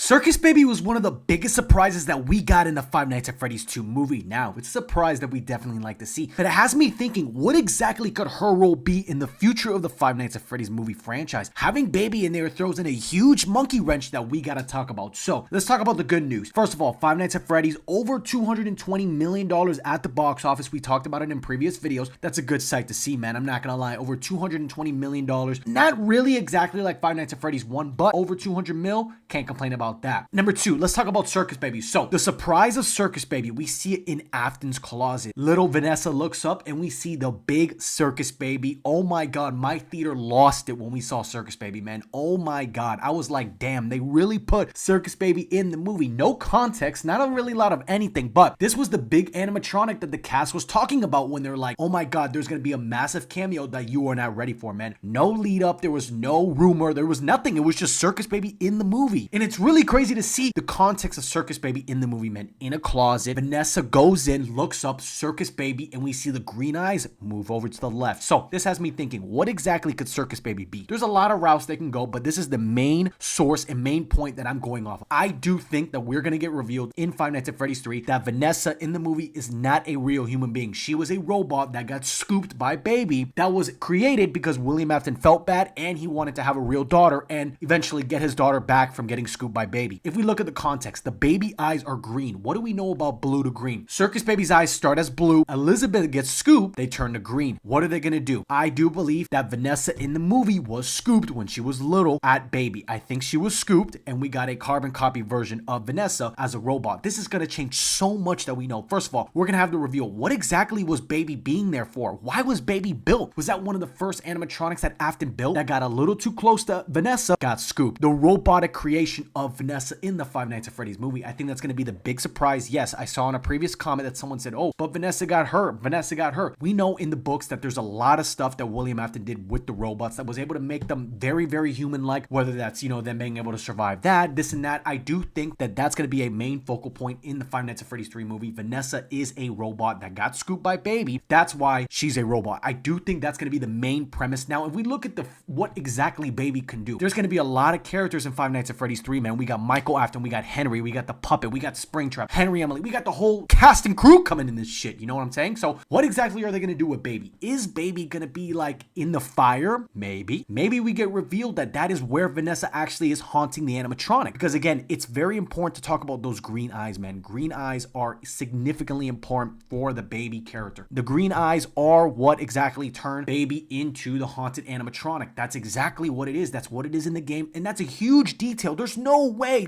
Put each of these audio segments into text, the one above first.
Circus Baby was one of the biggest surprises that we got in the Five Nights at Freddy's 2 movie. Now, it's a surprise that we definitely like to see, but it has me thinking, what exactly could her role be in the future of the Five Nights at Freddy's movie franchise? Having Baby in there throws in a huge monkey wrench that we gotta talk about. So, let's talk about the good news. First of all, Five Nights at Freddy's, over $220 million at the box office. We talked about it in previous videos. That's a good sight to see, man. I'm not gonna lie, over $220 million. Not really exactly like Five Nights at Freddy's 1, but over 200 mil, can't complain about that. Number 2, let's talk about Circus Baby. So, the surprise of Circus Baby, we see it in Afton's closet. Little Vanessa looks up and we see the big Circus Baby. Oh my god, my theater lost it when we saw Circus Baby, man. Oh my god. I was like, damn, they really put Circus Baby in the movie. No context, not a really lot of anything, but this was the big animatronic that the cast was talking about when they're like, oh my god, there's gonna be a massive cameo that you are not ready for, man. No lead up, there was no rumor, there was nothing. It was just Circus Baby in the movie. And it's really crazy to see the context of Circus Baby in the movie, man. In a closet, Vanessa goes in, looks up Circus Baby, and we see the green eyes move over to the left. So this has me thinking, what exactly could Circus Baby be? There's a lot of routes they can go, but this is the main source and main point that I'm going off. I do think that we're gonna get revealed in Five Nights at Freddy's 3 that Vanessa in the movie is not a real human being. She was a robot that got scooped by Baby that was created because William Afton felt bad and he wanted to have a real daughter and eventually get his daughter back from getting scooped by Baby. If we look at the context, the baby eyes are green. What do we know about blue to green? Circus Baby's eyes start as blue. Elizabeth gets scooped. They turn to green. What are they going to do? I do believe that Vanessa in the movie was scooped when she was little at Baby. I think she was scooped and we got a carbon copy version of Vanessa as a robot. This is going to change so much that we know. First of all, we're going to have to reveal what exactly was Baby being there for? Why was Baby built? Was that one of the first animatronics that Afton built that got a little too close to Vanessa? Got scooped. The robotic creation of Vanessa in the Five Nights at Freddy's movie. I think that's going to be the big surprise. Yes, I saw in a previous comment that someone said, oh, but Vanessa got hurt. Vanessa got hurt. We know in the books that there's a lot of stuff that William Afton did with the robots that was able to make them very, very human-like, whether that's, them being able to survive that, this and that. I do think that that's going to be a main focal point in the Five Nights at Freddy's 3 movie. Vanessa is a robot that got scooped by Baby. That's why she's a robot. I do think that's going to be the main premise. Now, if we look at what exactly Baby can do, there's going to be a lot of characters in Five Nights at Freddy's 3, man. We got Michael Afton, we got Henry, we got the puppet, we got Springtrap, Henry Emily, we got the whole cast and crew coming in this shit, you know what I'm saying? So what exactly are they going to do with Baby? Is Baby going to be like in the fire? Maybe we get revealed that is where Vanessa actually is haunting the animatronic, because again, it's very important to talk about those green eyes, man. Green eyes are significantly important for the Baby character. The green eyes are what exactly turn Baby into the haunted animatronic. That's exactly what it is. That's what it is in the game, and that's a huge detail. There's no way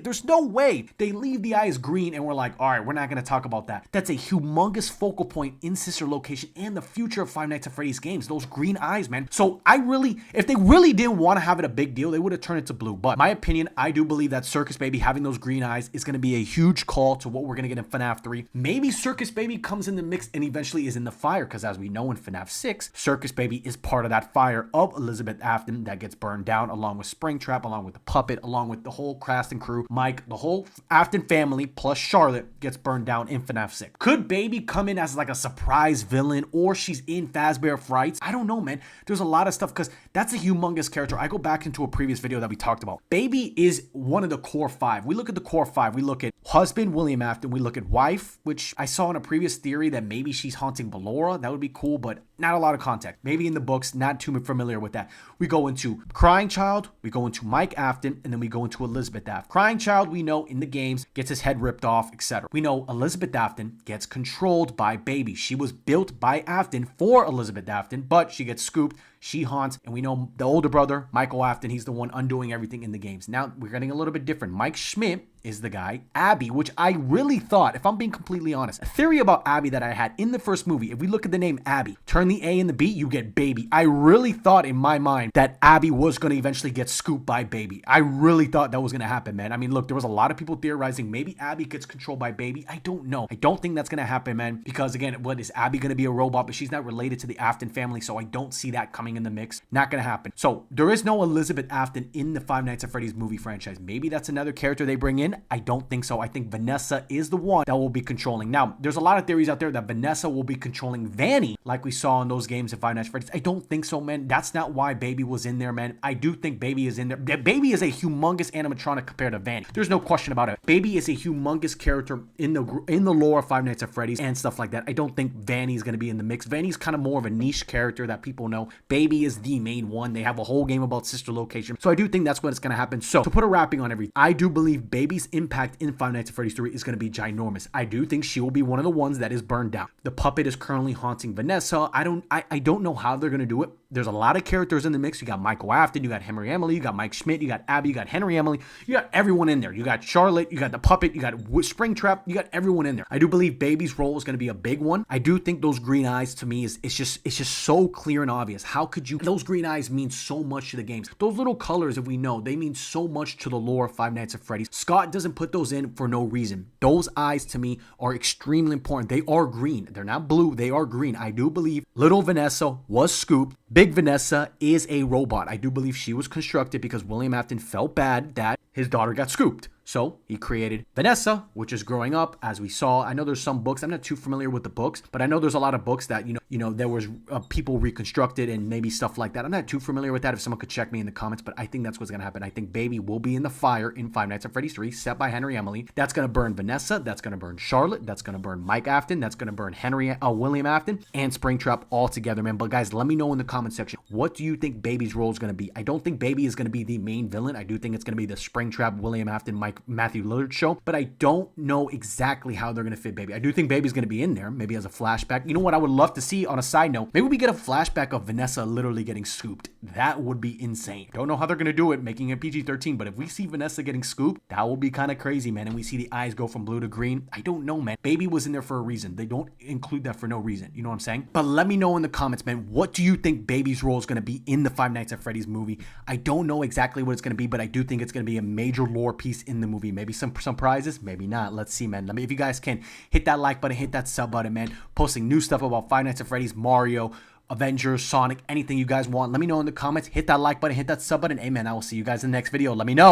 they leave the eyes green and we're like, all right, we're not going to talk about that. That's a humongous focal point in Sister Location and the future of Five Nights at Freddy's games. Those green eyes, man. So if they really didn't want to have it a big deal, they would have turned it to blue. But my opinion, I do believe that Circus Baby having those green eyes is going to be a huge call to what we're going to get in FNAF 3. Maybe Circus Baby comes in the mix and eventually is in the fire, because as we know in FNAF 6, Circus Baby is part of that fire of Elizabeth Afton that gets burned down, along with Springtrap, along with the puppet, along with the whole cast and crew. Mike, the whole Afton family plus Charlotte gets burned down in FNAF 6. Could Baby come in as like a surprise villain, or she's in Fazbear Frights? I don't know, man. There's a lot of stuff, because that's a humongous character. I go back into a previous video that we talked about. Baby is one of the core 5. We look at the core 5. We look at husband, William Afton. We look at wife, which I saw in a previous theory that maybe she's haunting Ballora. That would be cool, but not a lot of context. Maybe in the books, not too familiar with that. We go into Crying Child, we go into Mike Afton, and then we go into Elizabeth Afton. Crying Child, we know in the games, gets his head ripped off, etc. We know Elizabeth Afton gets controlled by Baby. She was built by Afton for Elizabeth Afton, but she gets scooped. She haunts, and we know the older brother, Michael Afton, he's the one undoing everything in the games. Now, we're getting a little bit different. Mike Schmidt is the guy. Abby, which I really thought, if I'm being completely honest, a theory about Abby that I had in the first movie, if we look at the name Abby, turn the A and the B, you get Baby. I really thought in my mind that Abby was going to eventually get scooped by Baby. I really thought that was going to happen, man. I mean, look, there was a lot of people theorizing maybe Abby gets controlled by Baby. I don't know. I don't think that's going to happen, man, because again, what is Abby going to be a robot, but she's not related to the Afton family, so I don't see that coming coming in the mix. Not gonna happen. So there is no Elizabeth Afton in the Five Nights at Freddy's movie franchise. Maybe that's another character they bring in. I don't think so. I think Vanessa is the one that will be controlling. Now, there's a lot of theories out there that Vanessa will be controlling Vanny, like we saw in those games in Five Nights at Freddy's. I don't think so, man. That's not why Baby was in there, man. I do think Baby is in there. Baby is a humongous animatronic compared to Vanny. There's no question about it. Baby is a humongous character in the lore of Five Nights at Freddy's and stuff like that. I don't think Vanny is going to be in the mix. Vanny's kind of more of a niche character that people know. Baby is the main one. They have a whole game about sister location. So I do think that's what's going to happen. So to put a wrapping on everything, I do believe Baby's impact in Five Nights at Freddy's 3 is going to be ginormous. I do think she will be one of the ones that is burned down. The puppet is currently haunting Vanessa. I don't know how they're going to do it. There's a lot of characters in the mix. You got Michael Afton, you got Henry Emily, you got Mike Schmidt, you got Abby, you got Henry Emily, you got everyone in there. You got Charlotte, you got the puppet, you got Springtrap, you got everyone in there. I do believe Baby's role is going to be a big one. I do think those green eyes to me it's just so clear and obvious. How could you? Those green eyes mean so much to the games. Those little colors, if we know, they mean so much to the lore of Five Nights at Freddy's. Scott doesn't put those in for no reason. Those eyes to me are extremely important. They are green. They're not blue. They are green. I do believe little Vanessa was scooped. Big Vanessa is a robot. I do believe she was constructed because William Afton felt bad that his daughter got scooped. So he created Vanessa, which is growing up, as we saw. I know there's some books. I'm not too familiar with the books, but I know there's a lot of books that, there was people reconstructed and maybe stuff like that. I'm not too familiar with that. If someone could check me in the comments, but I think that's what's going to happen. I think Baby will be in the fire in Five Nights at Freddy's 3, set by Henry Emily. That's going to burn Vanessa. That's going to burn Charlotte. That's going to burn Mike Afton. That's going to burn William Afton and Springtrap all together, man. But guys, let me know in the comment section, what do you think Baby's role is going to be? I don't think Baby is going to be the main villain. I do think it's going to be the Springtrap, William Afton, Matthew Lillard show, but I don't know exactly how they're going to fit Baby. I do think Baby's going to be in there, maybe as a flashback. You know what I would love to see on a side note? Maybe we get a flashback of Vanessa literally getting scooped. That would be insane. Don't know how they're going to do it, making it PG-13, but if we see Vanessa getting scooped, that will be kind of crazy, man, and we see the eyes go from blue to green. I don't know, man. Baby was in there for a reason. They don't include that for no reason. You know what I'm saying? But let me know in the comments, man, what do you think Baby's role is going to be in the Five Nights at Freddy's movie? I don't know exactly what it's going to be, but I do think it's going to be a major lore piece in the movie. Maybe some prizes, maybe not. Let's see, man. If you guys can, hit that like button, hit that sub button, man. Posting new stuff about Five Nights at Freddy's, Mario, Avengers, Sonic, anything you guys want. Let me know in the comments. Hit that like button, hit that sub button. Amen. I will see you guys in the next video. Let me know.